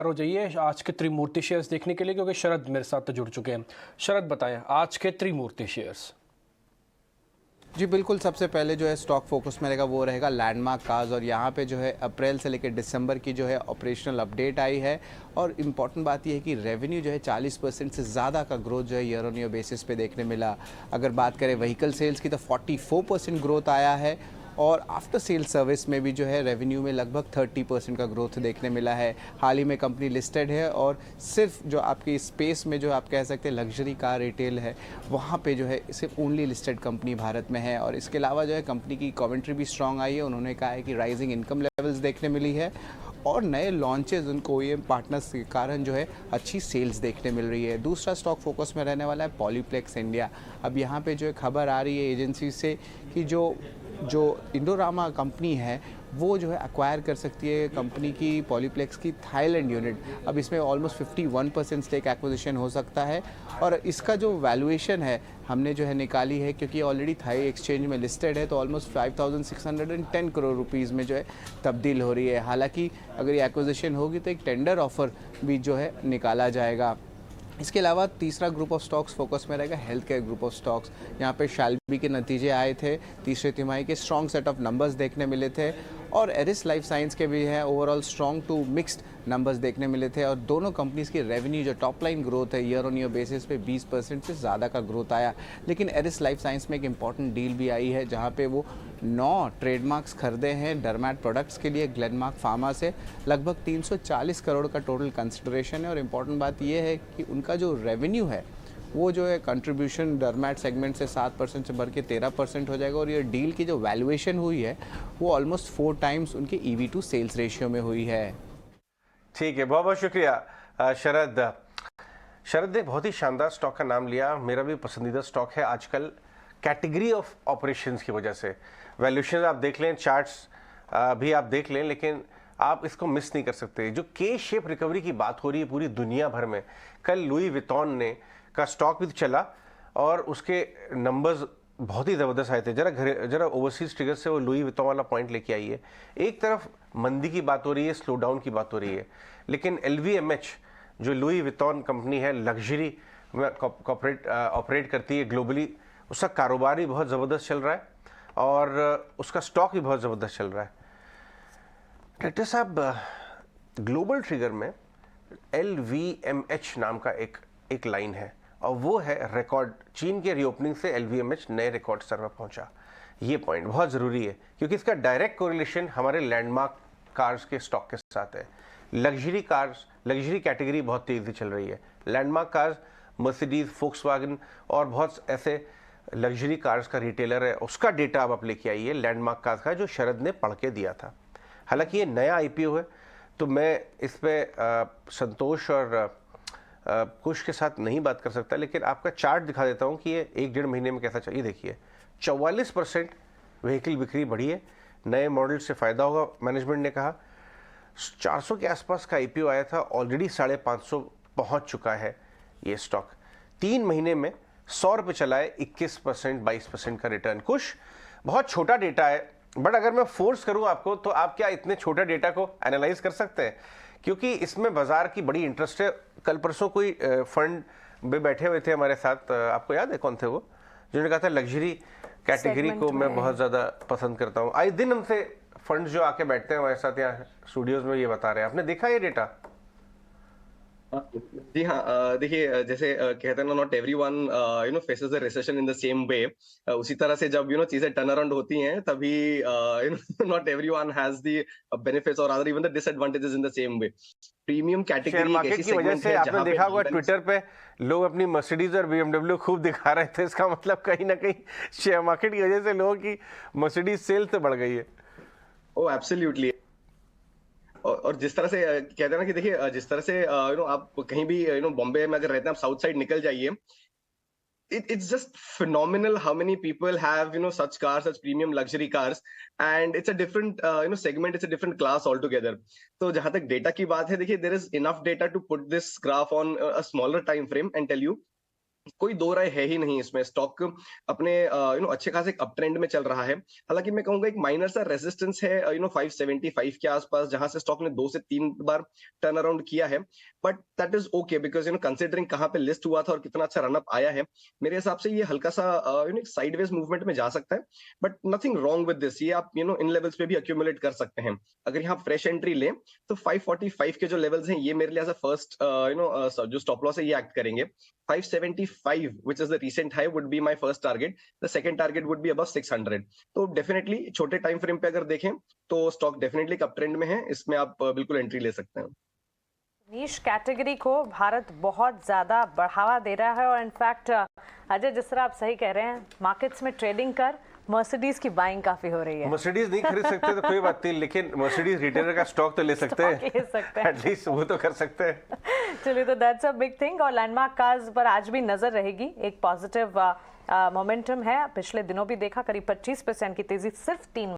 हो जाइए आज के त्रिमूर्ति शेयर्स देखने के लिए, क्योंकि शरद मेरे साथ जुड़ चुके हैं। शरद बताएं आज के त्रिमूर्ति शेयर्स। जी बिल्कुल, सबसे पहले जो है स्टॉक फोकस में रहेगा वो रहेगा लैंडमार्क कार्स। और यहाँ पे जो है अप्रैल से लेकर दिसंबर की जो है ऑपरेशनल अपडेट आई है। और इम्पॉर्टेंट बात ये है कि रेवेन्यू जो है 40% से ज़्यादा का ग्रोथ जो है ईयर ऑन ईयर बेसिस पे देखने मिला। अगर बात करें व्हीकल सेल्स की तो 44% ग्रोथ आया है। और आफ्टर सेल सर्विस में भी जो है रेवेन्यू में लगभग 30% का ग्रोथ देखने मिला है। हाल ही में कंपनी लिस्टेड है और सिर्फ जो आपकी स्पेस में जो आप कह सकते हैं लग्जरी कार रिटेल है, वहाँ पे जो है सिर्फ ओनली लिस्टेड कंपनी भारत में है। और इसके अलावा जो है कंपनी की कमेंट्री भी स्ट्रांग आई है। उन्होंने कहा है कि राइजिंग इनकम लेवल्स देखने मिली है और नए लॉन्चेस उनको ओईएम पार्टनर्स के कारण जो है अच्छी सेल्स देखने मिल रही है। दूसरा स्टॉक फोकस में रहने वाला है पॉलीप्लेक्स इंडिया। अब यहाँ पे जो है खबर आ रही है एजेंसी से कि जो इंडोरामा कंपनी है वो जो है अक्वायर कर सकती है कंपनी की पॉलीप्लेक्स की थाईलैंड यूनिट। अब इसमें ऑलमोस्ट 51% स्टेक एक्विजिशन हो सकता है। और इसका जो वैल्यूएशन है हमने जो है निकाली है, क्योंकि ऑलरेडी थाई एक्सचेंज में लिस्टेड है, तो ऑलमोस्ट 5610 करोड़ रुपीज़ में जो है तब्दील हो रही है। हालांकि अगर ये एक्विजिशन होगी तो एक टेंडर ऑफर भी जो है निकाला जाएगा। इसके अलावा तीसरा ग्रुप ऑफ स्टॉक्स फोकस में रहेगा health care group of stocks. यहाँ पे शाल्बी के नतीजे आए थे, तीसरे तिमाही के स्ट्रॉन्ग सेट ऑफ नंबर्स देखने मिले थे। और एरिस लाइफ साइंस के भी हैं overall strong to mixed numbers देखने मिले थे। और दोनों कंपनीज की रेवेन्यू जो टॉप लाइन ग्रोथ है ईयर ऑन ईयर बेसिस पे 20% से ज़्यादा का ग्रोथ आया। लेकिन एरिस लाइफ साइंस में एक इंपॉर्टेंट डील भी आई है जहाँ पे वो 9 ट्रेडमार्क्स खरीदे हैं डर्मैट प्रोडक्ट्स के लिए ग्लेनमार्क फार्मा से। लगभग 340 करोड़ का टोटल कंसिडरेशन है। और इम्पॉर्टेंट बात यह है कि उनका जो रेवेन्यू है वो जो है कंट्रीब्यूशन डर्मैट सेगमेंट से 7% से बढ़ के 13% हो जाएगा। और ये डील की जो वैल्यूएशन हुई है वो ऑलमोस्ट 4 टाइम्स उनके ईवी टू सेल्स रेशियो में हुई है। ठीक है, बहुत बहुत शुक्रिया शरद। शरद ने बहुत ही शानदार स्टॉक का नाम लिया, मेरा भी पसंदीदा स्टॉक है आजकल कैटेगरी ऑफ ऑपरेशंस की वजह से। वैल्यूएशन आप देख लें, चार्ट्स भी आप देख लें, लेकिन आप इसको मिस नहीं कर सकते। जो के शेप रिकवरी की बात हो रही है पूरी दुनिया भर में, कल लुई वितौन ने का स्टॉक भी चला और उसके नंबर्स बहुत ही ज़बरदस्त आए थे। जरा ओवरसीज ट्रिगर से वो लुई वितौन वाला पॉइंट लेके आइए। एक तरफ मंदी की बात हो रही है, स्लो डाउन की बात हो रही है, लेकिन LVMH जो लुई वितौन कंपनी है, लग्जरी में ऑपरेट करती है ग्लोबली, उसका कारोबार भी बहुत ज़बरदस्त चल रहा है और उसका स्टॉक भी बहुत ज़बरदस्त चल रहा है। डायरेक्टर साहब, ग्लोबल ट्रिगर में LVMH नाम का एक लाइन है और वो है रिकॉर्ड। चीन के रीओपनिंग से LVMH नए रिकॉर्ड स्तर पर पहुंचा। ये पॉइंट बहुत ज़रूरी है क्योंकि इसका डायरेक्ट कोरिलेशन हमारे लैंडमार्क कार्स के स्टॉक के साथ है। लग्जरी कार्स, लग्जरी कैटेगरी बहुत तेज़ी चल रही है। लैंडमार्क कार्स मर्सिडीज, फोक्सवैगन और बहुत ऐसे लग्जरी कार्स का रिटेलर है, उसका डेटा अब आप लेके आइए लैंडमार्क कार्स का, जो शरद ने पढ़ के दिया था। हालांकि ये नया IPO है तो मैं इस पर संतोष और कुछ के साथ नहीं बात कर सकता, लेकिन आपका चार्ट दिखा देता हूं कि ये 1-1.5 महीने में कैसा चाहिए। देखिए 44% व्हीकल बिक्री बढ़ी है, नए मॉडल से फ़ायदा होगा मैनेजमेंट ने कहा। 400 के आसपास का IPO आया था, ऑलरेडी 550 पहुंच चुका है ये स्टॉक। 3 महीने में 100 रुपये चला है, 21% 22% का रिटर्न। कुछ बहुत छोटा डेटा है, बट अगर मैं फोर्स करूं आपको तो आप क्या इतने छोटे डेटा को एनालाइज कर सकते हैं? क्योंकि इसमें बाजार की बड़ी इंटरेस्ट है। कल परसों कोई फंड में बैठे हुए थे हमारे साथ, आपको याद है कौन थे वो, जिन्होंने कहा था लग्जरी कैटेगरी को मैं बहुत ज़्यादा पसंद करता हूँ। आए दिन हमसे फंड जो आके बैठते हैं हमारे साथ यहाँ स्टूडियोज में ये बता रहे हैं। आपने देखा ये डेटा? जी हाँ, देखिए जैसे कहते हैं ना, not everyone faces the recession in the same वे। उसी तरह से जब चीजें टर्न अराउंड होती हैं तभी not everyone has the benefits और other even the disadvantages in the same way. Premium share category एक मार्केट ऐसी की वजह सेगमेंट से है आपने जहां पे देखा होगा balance- ट्विटर पे लोग अपनी मर्सिडीज और BMW खूब दिखा रहे थे। इसका मतलब कहीं ना कहीं शेयर मार्केट की वजह से लोगों की मर्सिडीज सेल तो बढ़ गई है। Oh absolutely. और जिस तरह से कहते हैं ना कि देखिए जिस तरह से आप कहीं भी बॉम्बे में अगर रहते हैं, आप साउथ साइड निकल जाइए, it's just phenomenal how many people have such cars, such premium luxury cars, and it's a different segment, it's a different class altogether. तो जहां तक डेटा की बात है, देखिए there is enough data to put this graph on a smaller time frame and tell you कोई दो राय है ही नहीं इसमें। स्टॉक अपने अच्छे खासे अप ट्रेंड में चल रहा है। हालांकि मैं कहूंगा एक माइनर सा रेजिस्टेंस है 575 के आसपास, जहां से स्टॉक ने 2 से 3 बार टर्न अराउंड किया है। But that is okay because considering कहाँ पे लिस्ट हुआ था और कितना अच्छा रनअप आया है, मेरे हिसाब से ये हल्का सा साइडवेज मूवमेंट में जा सकता है। But nothing wrong with this, ये आप इन लेवल्स पे भी अक्यूमुलेट कर सकते हैं। अगर यहाँ फ्रेश एंट्री लें तो 545 के जो लेवल्स हैं ये मेरे लिए एज अ फर्स्ट जो स्टॉप लॉस है ये एक्ट करेंगे। 575 which is the recent high would be my first target. The second target would be above 600. तो डेफिनेटली छोटे टाइम फ्रेम पे अगर देखें तो स्टॉक डेफिनेटली अप ट्रेंड में है, इसमें आप बिल्कुल एंट्री ले सकते हैं। नीश कैटेगरी को भारत बहुत ज़्यादा बढ़ावा दे रहा है और इनफैक्ट अजय जिस तरह आप सही कह रहे हैं, मार्केट्स में ट्रेडिंग कर मर्सिडीज की बाइंग काफी हो रही है। मर्सिडीज नहीं खरीद सकते तो कोई बात नहीं, लेकिन मर्सिडीज रिटेलर का स्टॉक तो ले सकते हैं, एटलीस्ट वो तो कर सकते हैं। चलिए, तो दैट्स अ बिग थिंग। और लैंडमार्क कार्स पर आज भी नजर रहेगी, एक पॉजिटिव मोमेंटम है। पिछले दिनों भी देखा करीब 25% की तेजी सिर्फ 3